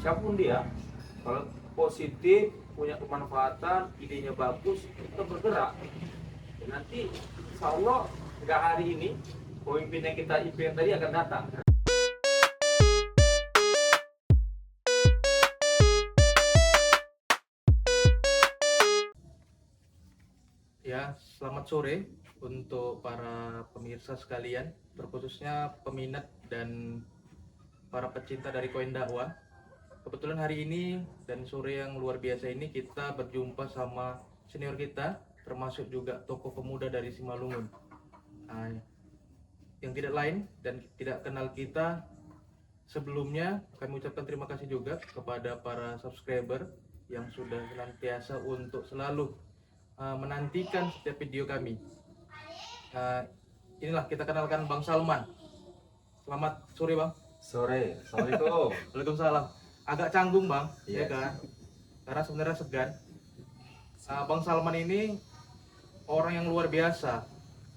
siapapun dia, kalau positif, punya kemanfaatan, idenya bagus, kita bergerak. Dan nanti insya Allah nggak hari ini pemimpin yang kita impian tadi akan datang. Ya, selamat sore untuk para pemirsa sekalian, terkhususnya peminat dan para pecinta dari koin dakwah. Kebetulan hari ini dan sore yang luar biasa ini kita berjumpa sama senior kita, termasuk juga tokoh pemuda dari Simalungun. Nah, yang tidak lain dan tidak kenal kita sebelumnya, kami ucapkan terima kasih juga kepada para subscriber yang sudah senantiasa untuk selalu menantikan setiap video kami. Nah, inilah kita kenalkan Bang Salman. Selamat sore Bang. Sore, assalamualaikum. Waalaikumsalam. Agak canggung Bang, ya Iya. kan? Karena sebenarnya segan. Bang Salman ini orang yang luar biasa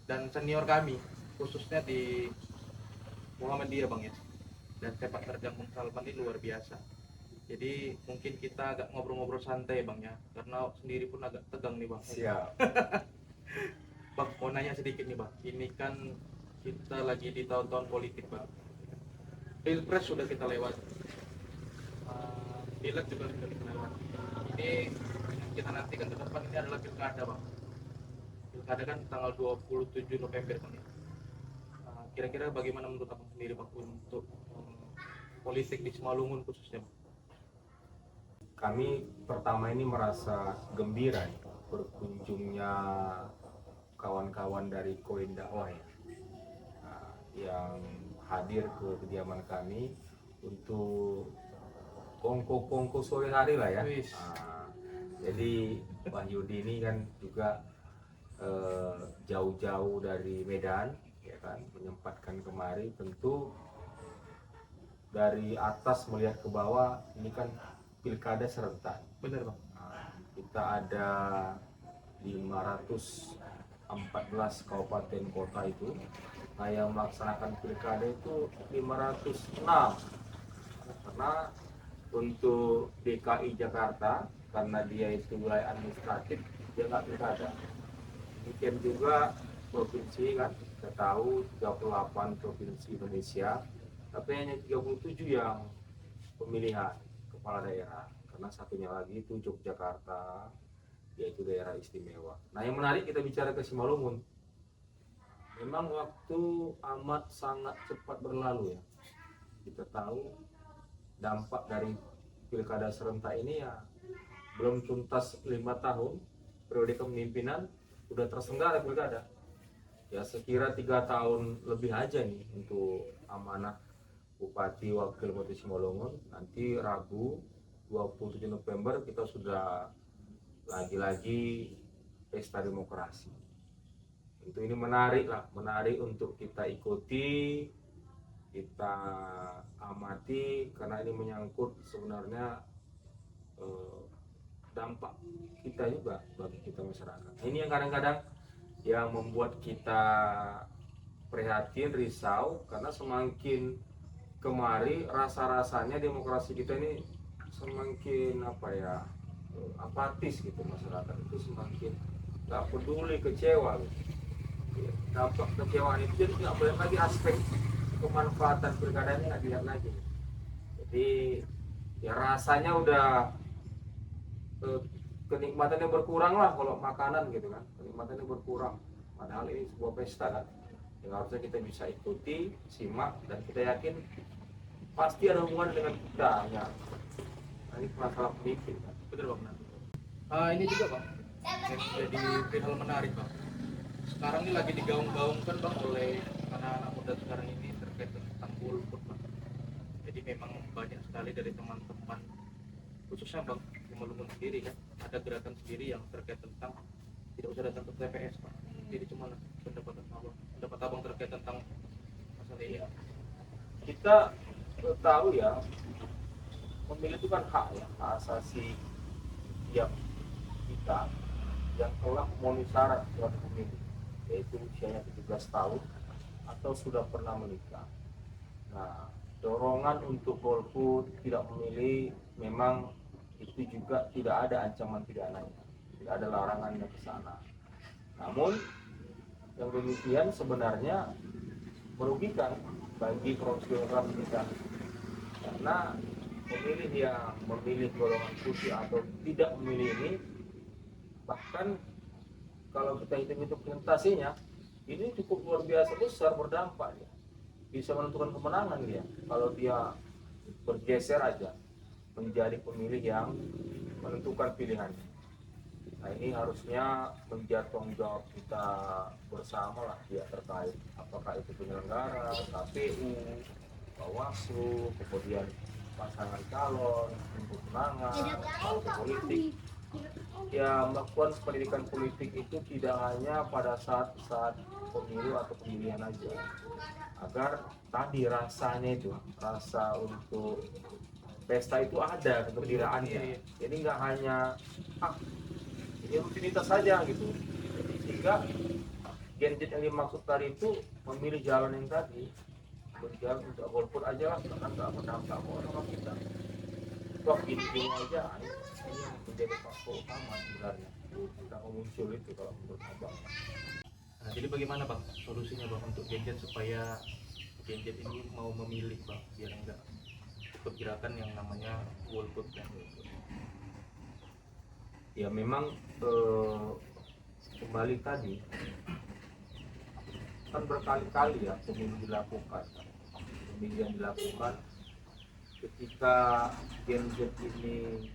dan senior kami, khususnya di Muhammadiyah Bang ya. Dan sepak terjang Bang Salman ini luar biasa. Jadi mungkin kita agak ngobrol-ngobrol santai Bang ya, karena sendiri pun agak tegang nih Bang. Siap. Bang, mau nanya sedikit nih Bang. Ini kan kita lagi di tahun-tahun politik Bang. Pilpres sudah kita lewat, pileg juga sudah kita lewat. Ini yang kita nantikan ke depan ini adalah pilkada Bang. Pilkada kan tanggal 27 November Bang ya. Kira-kira bagaimana menurut Abang sendiri Bang untuk politik di Simalungun khususnya Bang? Kami pertama ini merasa gembira nih, berkunjungnya kawan-kawan dari Koin Dakwah ya, yang hadir ke kediaman kami untuk kongko-kongko sore hari lah ya. Wis. Jadi Pak Yudi ini kan juga jauh-jauh dari Medan ya kan, menyempatkan kemari. Tentu dari atas melihat ke bawah, ini kan pilkada serentak. Bener Bang. Kita ada 514 kabupaten kota itu. Nah, yang melaksanakan pilkada itu 506. Karena untuk DKI Jakarta, karena dia itu wilayah administratif, dia nggak pilkada. Demikian juga provinsi kan, kita tahu 38 provinsi Indonesia, tapi hanya 37 yang pemilihan kepala daerah, karena satunya lagi itu Yogyakarta, yaitu daerah istimewa. Nah, yang menarik kita bicara ke Simalungun, memang waktu amat sangat cepat berlalu ya. Kita tahu dampak dari pilkada serentak ini ya belum tuntas 5 tahun periode kepemimpinan udah tersenggara pilkada. Ya sekira 3 tahun lebih aja nih untuk amanah Bupati Wakil Bupati Simalungun. Nanti Rabu 27 November kita sudah lagi-lagi pesta demokrasi. Tentu ini menarik lah, menarik untuk kita ikuti, kita amati, karena ini menyangkut sebenarnya dampak kita juga bagi kita masyarakat. Ini yang kadang-kadang yang membuat kita prihatin, risau, karena semakin kemari rasa-rasanya demokrasi kita ini semakin apatis gitu, masyarakat itu semakin nggak peduli, kecewa gitu. Dampak kecewaan itu jadi nggak boleh lagi, aspek kemanfaatan pilkada ini nggak dilihat lagi. Jadi ya rasanya udah kenikmatannya berkurang lah kalau makanan gitu kan, kenikmatannya berkurang. Padahal ini sebuah pesta kan, yang harusnya kita bisa ikuti, simak, dan kita yakin pasti ada hubungan dengan kita ya. Nah, ini masalah pemimpin kan. Bener Bang. Ini juga Bang, yang jadi hal menarik Bang. Sekarang ini lagi digaung-gaungkan Bang oleh anak-anak muda sekarang ini terkait tentang golput Bang. Jadi memang banyak sekali dari teman-teman, khususnya Bang Simalungun sendiri kan, ada gerakan sendiri yang terkait tentang tidak usah datang ke TPS Bang. Jadi cuma pendapat abang terkait tentang masalah ini. Kita tahu ya, pemilih itu kan hak ya, hak asasi tiap kita yang telah memenuhi syarat suatu pemilih, yaitu usianya 17 tahun atau sudah pernah menikah. Nah, dorongan untuk golput tidak memilih memang itu juga tidak ada ancaman pidananya, tidak ada larangannya ke sana. Namun yang demikian sebenarnya merugikan bagi proses demokrasi kita, karena pemilih yang memilih golongan putih atau tidak memilih ini, bahkan kalau kita hitung-hitung presentasinya ini cukup luar biasa besar berdampak ya. Bisa menentukan kemenangan dia kalau dia bergeser aja menjadi pemilih yang menentukan pilihannya. Nah ini harusnya menjadi tanggung jawab kita bersama lah ya, terkait apakah itu penyelenggara, KPU, Bawaslu, kemudian pasangan calon, untuk kemenangan, partai politik. Ya melakukan pendidikan politik itu tidak hanya pada saat pemilu atau pemilihan aja, agar tadi rasanya itu, rasa untuk pesta itu ada kegembiraannya. Jadi nggak hanya ini rutinitas saja gitu. Sehingga Gen Z yang dimaksud tadi itu memilih jalan yang tadi, berjalan untuk golput aja lah, karena nggak berdampak ke orang kita. Toh ini aja ini yang menjadi faktor utama sebenarnya kita muncul itu kalau menurut abang. Nah, jadi bagaimana Bang solusinya Bang untuk Gen Z supaya Gen Z ini mau memilih Bang, biar enggak ikut gerakan yang namanya golput kan? Ya memang kembali tadi kan berkali-kali ya pemilu dilakukan, pemilihan dilakukan. Ketika Gen Z ini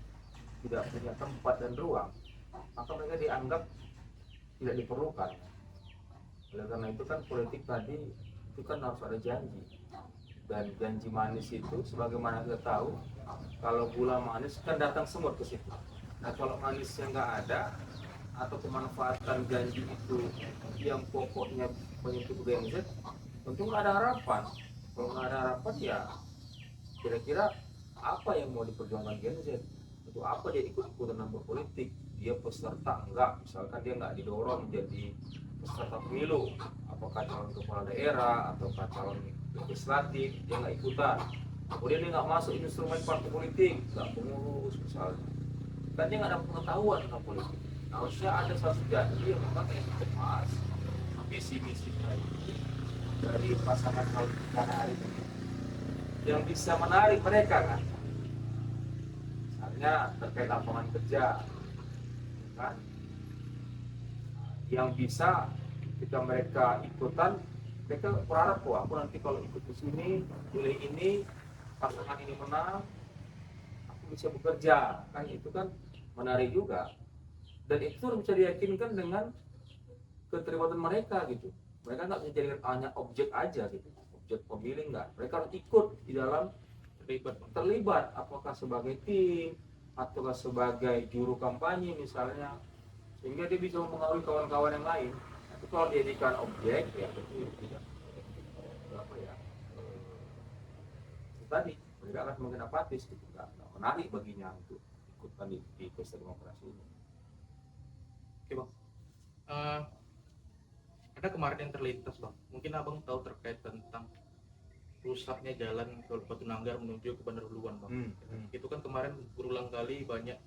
tidak punya tempat dan ruang, maka mereka dianggap tidak diperlukan. Oleh karena itu kan politik tadi itu kan harus ada janji, dan janji manis itu sebagaimana kita tahu, kalau gula manis kan datang semut ke situ. Nah kalau manisnya nggak ada atau pemanfaatan janji itu yang pokoknya menyentuh Gen Z, tentu nggak ada harapan. Kalau nggak ada harapan ya kira-kira apa yang mau diperjuangkan Gen Z? Untuk apa dia ikut-ikutan dalam berpolitik? Dia peserta enggak? Misalkan dia nggak didorong menjadi peserta pemilu, apakah calon kepala daerah atau calon legislatif, dia nggak ikutan. Kemudian dia nggak masuk instrumen partai politik, nggak pengurus misalnya. Kan dia nggak ada pengetahuan tentang politik. Harusnya ada satu janji yang memang yang dikemas visi-misi dari pasangan calon kita hari ini, yang bisa menarik mereka kan, misalnya terkait lapangan kerja kan, yang bisa ketika mereka ikutan, mereka berharap wah aku nanti kalau ikut di sini pilih ini, pasangan ini menang, aku bisa bekerja kan, itu kan menarik juga, dan itu bisa diyakinkan dengan keterlibatan mereka gitu. Mereka nggak bisa jadikan hanya objek aja gitu, objek pemilih nggak, mereka harus ikut di dalam terlibat apakah sebagai tim ataukah sebagai juru kampanye misalnya, sehingga dia bisa mempengaruhi kawan-kawan yang lain. Tapi kalau dijadikan objek ya itu tidak apa ya, tadi mereka akan semakin apatis gitu, nggak menarik baginya untuk ikutan di pesta demokrasi ini. Oke Bang, ada kemarin yang terlintas Bang, mungkin Abang tahu terkait tentang rusaknya jalan ke Batu Nanggar menuju ke Bandar Uluan Bang. Itu kan kemarin berulang kali banyak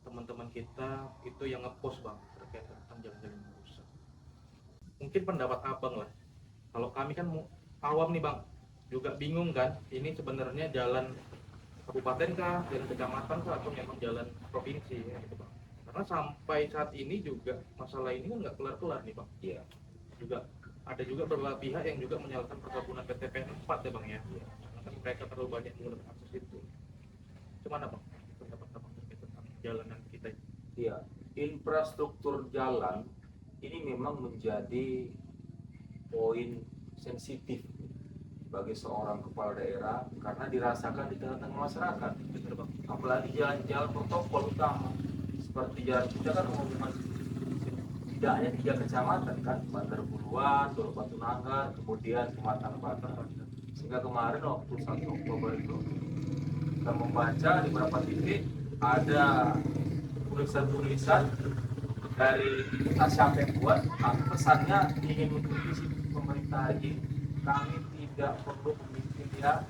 teman-teman kita itu yang ngepost Bang terkait tentang jalan-jalan yang rusak. Mungkin pendapat Abang lah, kalau kami kan awam nih Bang, juga bingung kan, ini sebenarnya jalan kabupaten kah, jalan kecamatan kah, atau memang jalan provinsi ya gitu Bang. Karena sampai saat ini juga masalah ini kan nggak kelar-kelar nih Bang. Iya. Juga ada juga beberapa pihak yang juga menyalahkan perkebunan PTPN 4 ya Bang ya. Karena kan mereka terlalu banyak menggunakan akses itu. Gimana Bang pendapat Abang terkait tentang jalanan kita ini? Iya, infrastruktur jalan ini memang menjadi poin sensitif bagi seorang kepala daerah karena dirasakan di tengah-tengah masyarakat. Bener Bang. Apalagi jalan-jalan protokol utama seperti jalan kita kan hubungan tidak hanya 3 kecamatan kan, Bandar Uluan, Batu Nanggar, kemudian Pematang Batam. Sehingga kemarin waktu 1 Oktober itu kita membaca di beberapa titik ada tulisan-tulisan dari entah siapa yang buat, tapi pesannya ingin mengkritisi pemerintah ini, kami tidak perlu pemimpin yang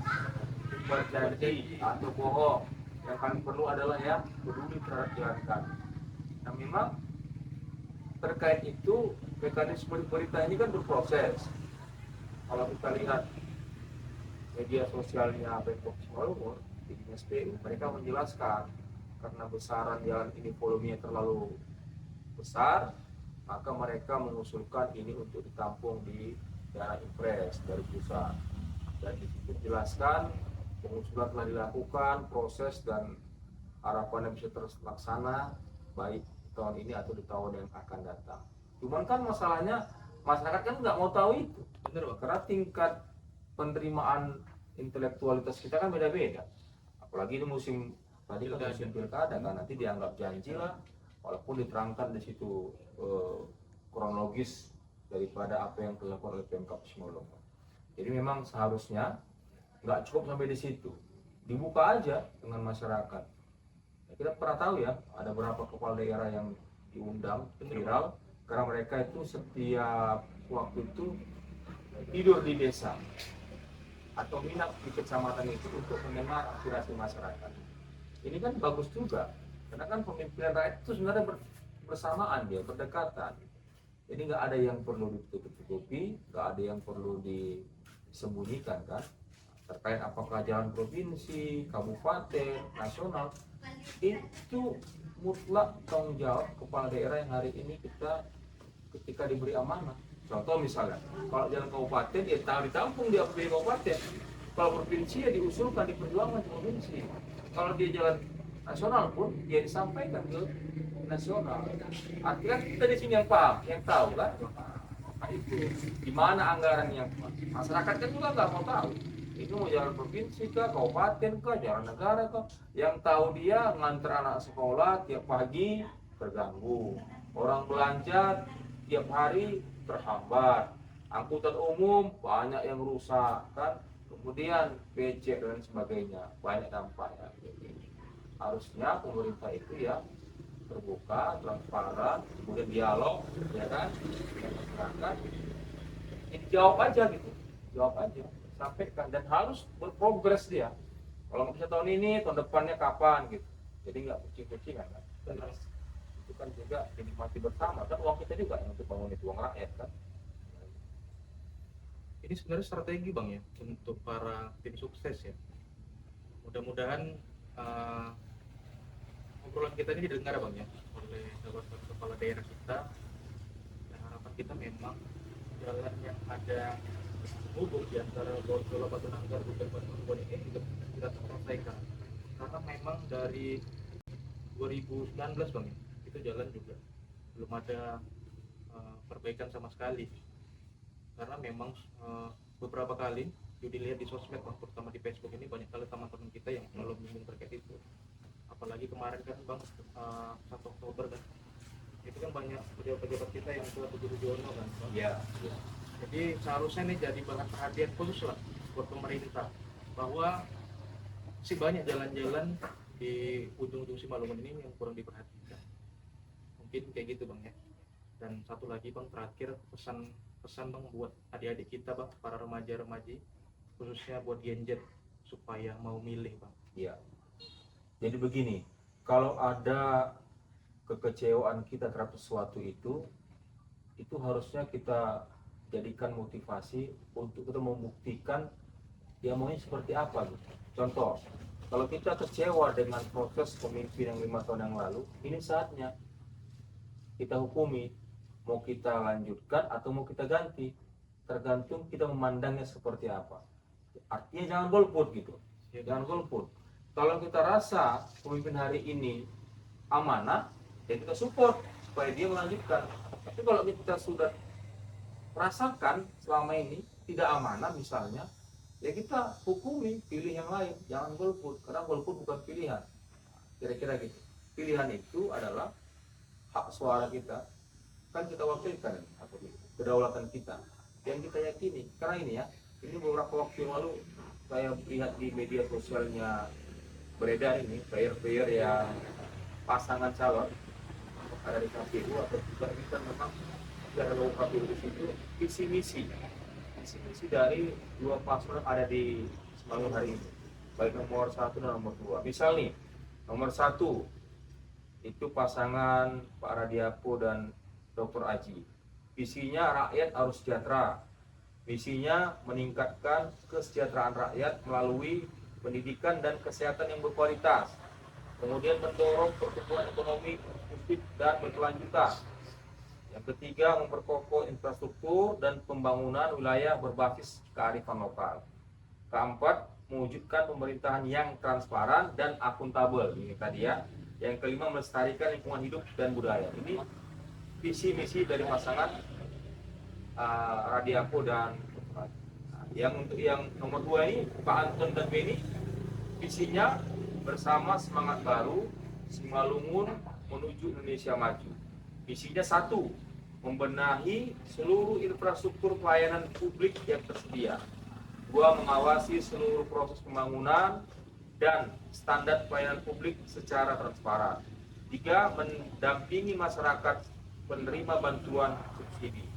berjanji atau bohong. Yang kami perlu adalah yang peduli terhadap jalan kami. Nah memang terkait itu mekanisme di berita ini kan berproses. Kalau kita lihat media sosialnya Pemkot Simalungun, di Dinas PU, mereka menjelaskan karena besaran jalan ini volumenya terlalu besar, maka mereka mengusulkan ini untuk ditampung di dana impres dari pusat. Dan di situ dijelaskan pengusulan telah dilakukan, proses dan harapannya bisa terlaksana baik tahun ini atau di tahun yang akan datang. Cuman kan masalahnya masyarakat kan nggak mau tahu itu. Bener Bang. Karena tingkat penerimaan intelektualitas kita kan beda-beda. Apalagi ini musim tadi kan musim pilkada kan, nanti dianggap janji lah, walaupun diterangkan di situ kronologis daripada apa yang dilakukan oleh Pemkab Simalungun. Jadi memang seharusnya nggak cukup sampai di situ, dibuka aja dengan masyarakat. Ya, kita pernah tahu ya, ada beberapa kepala daerah yang diundang viral karena mereka itu setiap waktu itu tidur di desa atau minat di kecamatan itu untuk mendengar aspirasi masyarakat. Ini kan bagus juga, karena kan pemimpinan rakyat itu sebenarnya bersamaan, dia berdekatan. Jadi nggak ada yang perlu ditutup-tutupi, nggak ada yang perlu disembunyikan kan, terkait apakah jalan provinsi, kabupaten, nasional, itu mutlak tanggung jawab kepala daerah yang hari ini kita ketika diberi amanah. Contoh misalnya, kalau jalan kabupaten ya ditampung di APBD kabupaten, kalau provinsi ya diusulkan, diperjuangkan di provinsi, kalau dia jalan nasional pun dia disampaikan ke nasional. Artinya kita di sini yang paham, yang tahu kan, nah, itu di mana anggaran yang masyarakat kan juga nggak mau tahu. Itu mau jalan provinsi kah, kabupaten kah, jalan negara kah, yang tahu dia nganter anak sekolah tiap pagi terganggu, orang belanja tiap hari terhambat, angkutan umum banyak yang rusak kan, kemudian becek dan sebagainya, banyak dampaknya. Harusnya pemerintah itu ya terbuka, transparan, kemudian dialog, ya kan, dengan masyarakat. Ini jawab aja gitu, jawab aja, sampaikan, dan harus berprogres dia. Kalau nggak bisa tahun ini, tahun depannya kapan gitu. Jadi nggak kucing-kucingan kan. Itu kan juga dinikmati bersama kan, uang kita juga yang untuk bangun itu, uang rakyat kan. Ini sebenarnya strategi Bang ya untuk para tim sukses ya. Mudah-mudahan obrolan kita ini didengar Bang ya oleh kawan-kawan kepala daerah kita. Dan harapan kita memang jalan yang ada hubung di antara Bonjola, Batu Nanggar, Bukan Batu ini juga kita selesaikan. Karena memang dari 2019 Bang ya, itu jalan juga belum ada perbaikan sama sekali. Karena memang beberapa kali dilihat di sosmed Bang, terutama di Facebook ini banyak kali teman-teman kita yang selalu menyinggung terkait itu. Apalagi kemarin kan Bang 1 Oktober kan, itu kan banyak pejabat-pejabat kita yang telah Jono kan Bang. Iya. Jadi seharusnya nih jadi bahan perhatian khusus lah buat pemerintah, bahwa masih banyak jalan-jalan di ujung-ujung Simalungun ini yang kurang diperhatikan. Mungkin kayak gitu Bang ya. Dan satu lagi Bang, terakhir pesan Bang buat adik-adik kita Bang, para remaja-remaji, khususnya buat Gen Z supaya mau milih Bang. Iya. Jadi begini, kalau ada kekecewaan kita terhadap sesuatu itu harusnya kita jadikan motivasi untuk kita membuktikan dia maunya seperti apa gitu. Contoh, kalau kita kecewa dengan proses pemimpin yang 5 tahun yang lalu, ini saatnya kita hukumi, mau kita lanjutkan atau mau kita ganti, tergantung kita memandangnya seperti apa. Artinya jangan golput gitu, jangan golput. Kalau kita rasa pemimpin hari ini amanah, ya kita support supaya dia melanjutkan. Tapi kalau kita sudah rasakan selama ini tidak amanah misalnya, ya kita hukumi, pilih yang lain, jangan golput, karena golput bukan pilihan. Kira-kira gitu. Pilihan itu adalah hak suara kita, kan kita wakilkan kedaulatan kita yang kita yakini. Karena ini ya, ini beberapa waktu yang lalu saya lihat di media sosialnya beredar ini player-player yang pasangan calon ada di KPU atau juga ini kan memang ada logo KPU di situ, visi misi dari 2 paslon ada di Simalungun hari ini. baik nomor 1 dan nomor 2. Misal nih, nomor 1 itu pasangan Pak Radiapo dan Dr. Aji. Visinya rakyat harus sejahtera. Misinya meningkatkan kesejahteraan rakyat melalui pendidikan dan kesehatan yang berkualitas. Kemudian mendorong pertumbuhan ekonomi inklusif dan berkelanjutan. Yang ketiga, memperkokoh infrastruktur dan pembangunan wilayah berbasis kearifan lokal. Keempat, mewujudkan pemerintahan yang transparan dan akuntabel. Ini tadi ya. Yang kelima, melestarikan lingkungan hidup dan budaya. Ini visi misi dari pasangan Radiapo dan yang untuk yang nomor 2 ini Pak Anton dan Beni, visinya bersama semangat baru Simalungun menuju Indonesia maju. Visinya 1, membenahi seluruh infrastruktur pelayanan publik yang tersedia. 2, mengawasi seluruh proses pembangunan dan standar pelayanan publik secara transparan. 3, mendampingi masyarakat penerima bantuan subsidi.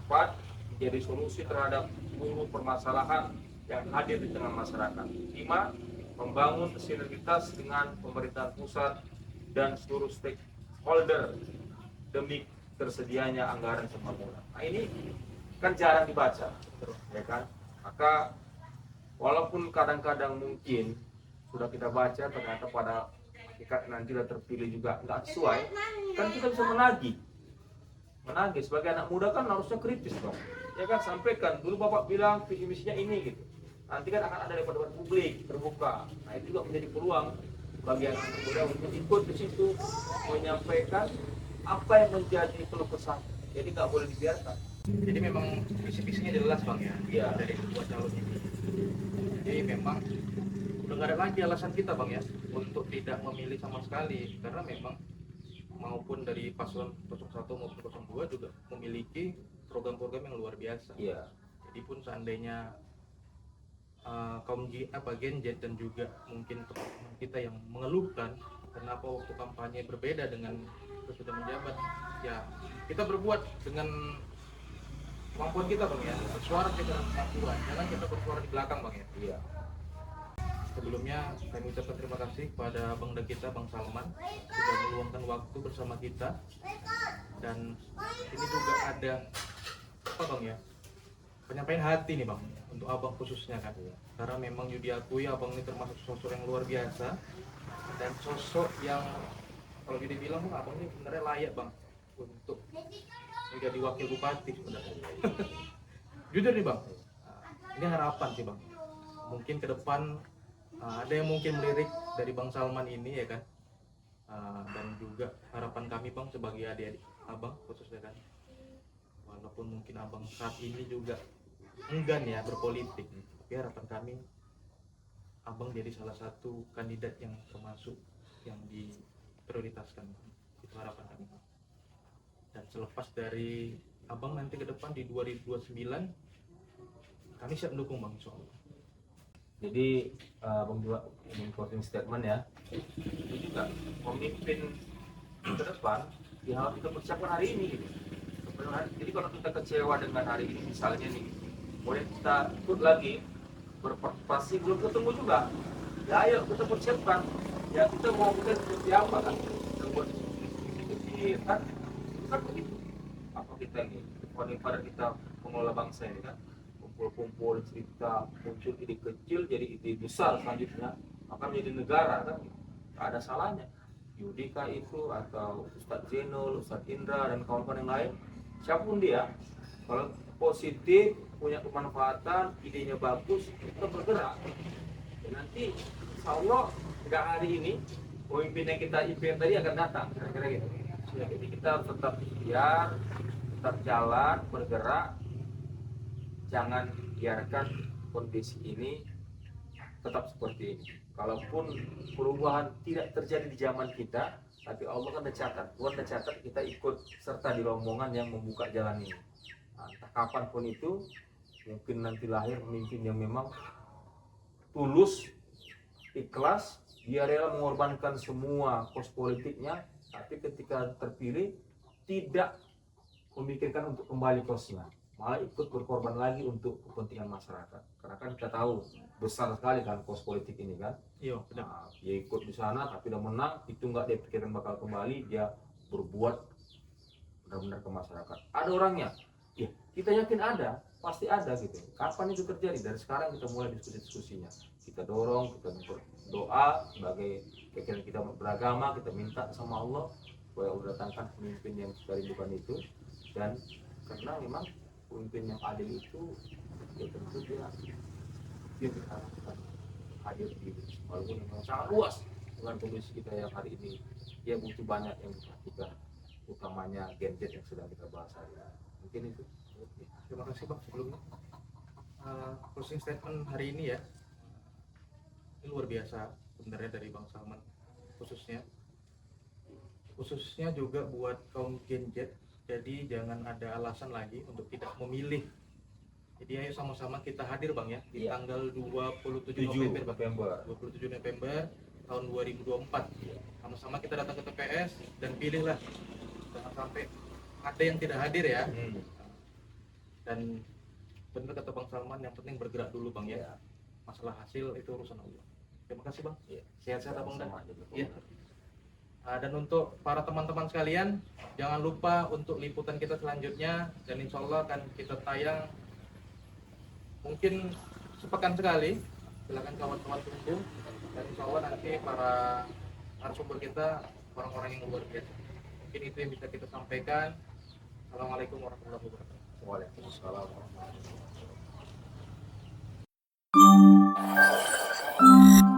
4, menjadi solusi terhadap seluruh permasalahan yang hadir di tengah masyarakat. 5, membangun sinergitas dengan pemerintahan pusat dan seluruh stakeholder demi tersedianya anggaran pembangunan. Nah, ini kan jarang dibaca, ya kan? Maka walaupun kadang-kadang mungkin sudah kita baca ternyata pada ketika nanti sudah terpilih juga nggak sesuai, kan kita bisa menagih sebagai anak muda kan harusnya kritis dong, ya kan, sampaikan dulu bapak bilang visi misinya ini gitu, nanti kan akan ada debat publik terbuka. Nah itu juga menjadi peluang bagi anak muda untuk ikut di situ menyampaikan apa yang menjadi keluh kesah, jadi nggak boleh dibiarkan. Jadi memang visi-visinya jelas bang ya, Iya. dari kedua calon ini. Jadi memang udah nggak ada lagi alasan kita bang ya untuk tidak memilih sama sekali, karena memang maupun dari paslon 01 maupun 02 juga memiliki program-program yang luar biasa. Iya. Jadi pun seandainya kaum Gen Z dan juga mungkin teman-teman kita yang mengeluhkan kenapa waktu kampanye berbeda dengan sesudah menjabat, ya kita berbuat dengan kemampuan kita bang ya, bersuara dengan kemampuan, jangan kita bersuara di belakang bang ya. Iya. Sebelumnya kami ucapkan terima kasih kepada Bang kita, Bang Salman, sudah meluangkan waktu bersama kita. Dan ini juga ada apa bang ya, penyampaian hati nih bang, untuk abang khususnya kan. Karena memang diakui abang ini termasuk sosok yang luar biasa dan sosok yang kalau kita bilang bang, abang ini sebenarnya layak bang untuk menjadi wakil bupati sebenarnya. Jujur nih bang, ini harapan sih bang. Mungkin ke depan ada yang mungkin melirik dari Bang Salman ini ya kan, dan juga harapan kami bang sebagai adik-adik abang khususnya kan, walaupun mungkin abang saat ini juga enggan ya berpolitik, tapi harapan kami abang jadi salah satu kandidat yang termasuk yang diprioritaskan, itu harapan kami bang. Dan selepas dari abang nanti ke depan di 2029 kami siap mendukung bang, insya Allah. Jadi Bang juga ingin closing statement ya. Itu juga pemimpin ke depan ya harus kita persiapkan hari ini gitu. Jadi kalau kita kecewa dengan hari ini misalnya nih, boleh kita ikut lagi berpartisipasi, belum ketemu juga. Ya ayo kita persiapkan. Ya kita mau kita seperti apa kan? Kita buat kan begitu. Apa kita ini? Pada kita pengelola bangsa ini kan. Kumpul-kumpul cerita, muncul ide kecil jadi ide besar, selanjutnya akan menjadi negara kan, tak ada salahnya. Yudika itu atau Ustadz Zenul, Ustadz Indra dan kawan-kawan yang lain, siapapun dia, kalau positif punya kemanfaatan, idenya bagus, kita bergerak. Dan nanti insya Allah nggak hari ini pemimpin yang kita impian tadi akan datang, kira-kira gitu. Jadi kita tetap ikhtiar, tetap jalan, bergerak. Jangan biarkan kondisi ini tetap seperti ini. Kalaupun perubahan tidak terjadi di zaman kita, tapi Allah kan catat, Tuhan catat kita ikut serta di rombongan yang membuka jalan ini. Nah, entah kapanpun itu, mungkin nanti lahir pemimpin yang memang tulus, ikhlas, dia rela mengorbankan semua kos politiknya, tapi ketika terpilih tidak memikirkan untuk kembali kosnya. malah ikut berkorban lagi untuk kepentingan masyarakat. Karena kan kita tahu besar sekali kan kos politik ini kan. Iya, benar. Nah, dia ikut di sana tapi udah menang, itu nggak dia pikirkan bakal kembali, dia berbuat benar-benar ke masyarakat. Ada orangnya, ya kita yakin ada, pasti ada gitu. Kapan itu terjadi? Dari sekarang kita mulai diskusinya. Kita dorong, kita berdoa sebagai keyakinan kita beragama, kita minta sama Allah supaya Allah datangkan pemimpin yang kita rindukan itu. Dan karena memang pemimpin yang adil itu ya tentu dia diharapkan hadir di walaupun memang sangat luas dengan kondisi kita yang hari ini, dia butuh banyak yang diperhatikan, utamanya gadget yang sedang kita bahas hari ini. Mungkin itu. Terima kasih Bang sebelumnya. Closing statement hari ini ya, ini luar biasa sebenarnya dari Bang Salman, khususnya juga buat kaum Gen Z. Jadi jangan ada alasan lagi untuk tidak memilih. Jadi ayo sama-sama kita hadir Bang ya di Iya. tanggal 27 7 November Bang. November. 27 November tahun 2024. Sama-sama kita datang ke TPS dan pilihlah. Jangan sampai ada yang tidak hadir ya. Dan benar kata Bang Salman, yang penting bergerak dulu Bang ya. Masalah hasil itu urusan Allah. Terima kasih Bang. Sehat-sehat Abang dah. Iya. Dan untuk para teman-teman sekalian, jangan lupa untuk liputan kita selanjutnya, dan insya Allah akan kita tayang mungkin sepekan sekali. Silakan kawan-kawan tunggu, dan insya Allah nanti para narasumber kita orang-orang yang luar biasa. Mungkin itu yang bisa kita sampaikan. Assalamualaikum warahmatullahi wabarakatuh. Waalaikumsalam warahmatullahi wabarakatuh.